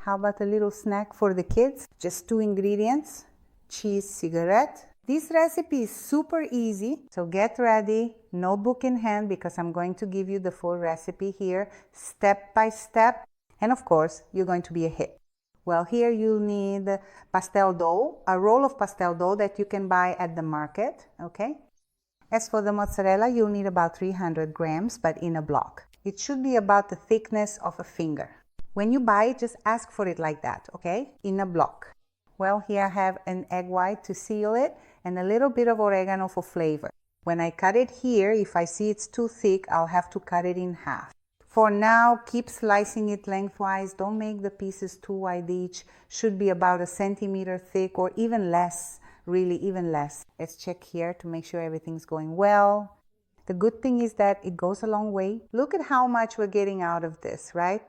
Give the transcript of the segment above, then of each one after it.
How about a little snack for the kids? Just 2 ingredients, cheese cigarette. This recipe is super easy, so get ready, notebook in hand, because I'm going to give you the full recipe here, step by step, and of course, you're going to be a hit. Well, here you'll need pastel dough, a roll of pastel dough that you can buy at the market, okay? As for the mozzarella, you'll need about 300 grams, but in a block. It should be about the thickness of a finger. When you buy it, just ask for it like that, okay? In a block. Well, here I have an egg white to seal it and a little bit of oregano for flavor. When I cut it here, if I see it's too thick, I'll have to cut it in half. For now, keep slicing it lengthwise. Don't make the pieces too wide each. Should be about 1 centimeter thick or even less, really even less. Let's check here to make sure everything's going well. The good thing is that it goes a long way. Look at how much we're getting out of this, right?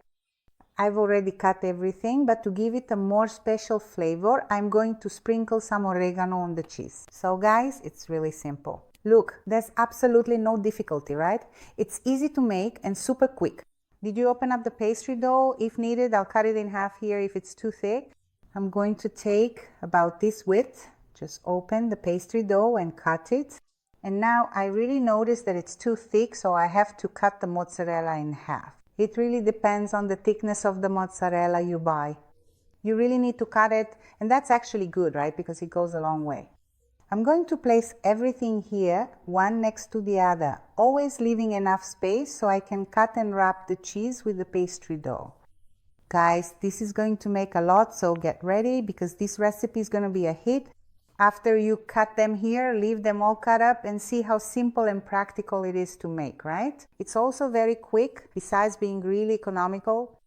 I've already cut everything, but to give it a more special flavor, I'm going to sprinkle some oregano on the cheese. So guys, it's really simple. Look, there's absolutely no difficulty, right? It's easy to make and super quick. Did you open up the pastry dough? If needed, I'll cut it in half here if it's too thick. I'm going to take about this width, just open the pastry dough and cut it. And now I really notice that it's too thick, so I have to cut the mozzarella in half. It really depends on the thickness of the mozzarella you buy. You really need to cut it, and that's actually good, right? Because it goes a long way. I'm going to place everything here, one next to the other, always leaving enough space so I can cut and wrap the cheese with the pastry dough. Guys, this is going to make a lot, so get ready because this recipe is going to be a hit. After you cut them here, leave them all cut up and see how simple and practical it is to make, right? It's also very quick, besides being really economical.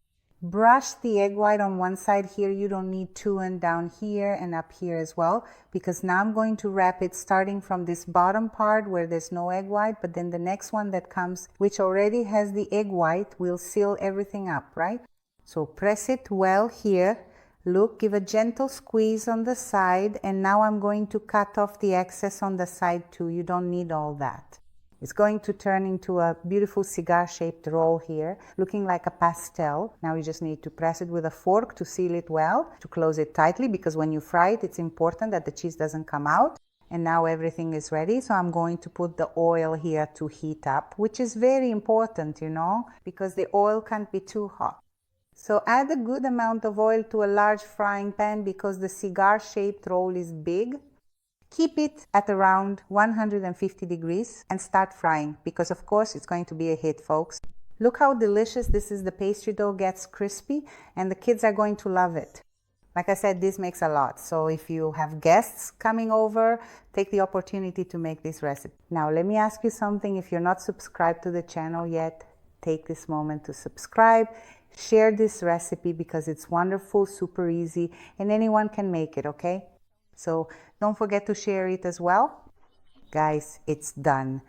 Brush the egg white on one side here. You don't need two, and down here and up here as well, because now I'm going to wrap it starting from this bottom part where there's no egg white, but then the next one that comes, which already has the egg white, will seal everything up, right? So press it well here. Look, give a gentle squeeze on the side, and now I'm going to cut off the excess on the side too. You don't need all that. It's going to turn into a beautiful cigar-shaped roll here, looking like a pastel. Now you just need to press it with a fork to seal it well, to close it tightly, because when you fry it, it's important that the cheese doesn't come out. And now everything is ready, so I'm going to put the oil here to heat up, which is very important, you know, because the oil can't be too hot. So add a good amount of oil to a large frying pan because the cigar-shaped roll is big. Keep it at around 150 degrees and start frying because of course it's going to be a hit, folks. Look how delicious this is. The pastry dough gets crispy and the kids are going to love it. Like I said, this makes a lot. So if you have guests coming over, take the opportunity to make this recipe. Now let me ask you something. If you're not subscribed to the channel yet, take this moment to subscribe. Share this recipe because it's wonderful, super easy, and anyone can make it, okay? So don't forget to share it as well. Guys, it's done,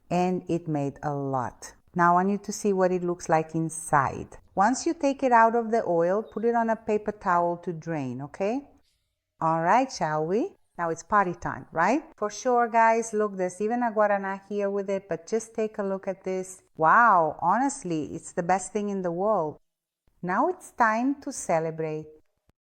and it made a lot. Now I want you to see what it looks like inside. Once you take it out of the oil, put it on a paper towel to drain, okay? All right, shall we? Now it's party time, right? For sure, guys. Look, there's even a guarana here with it, but just take a look at this. Wow, honestly, it's the best thing in the world. Now it's time to celebrate.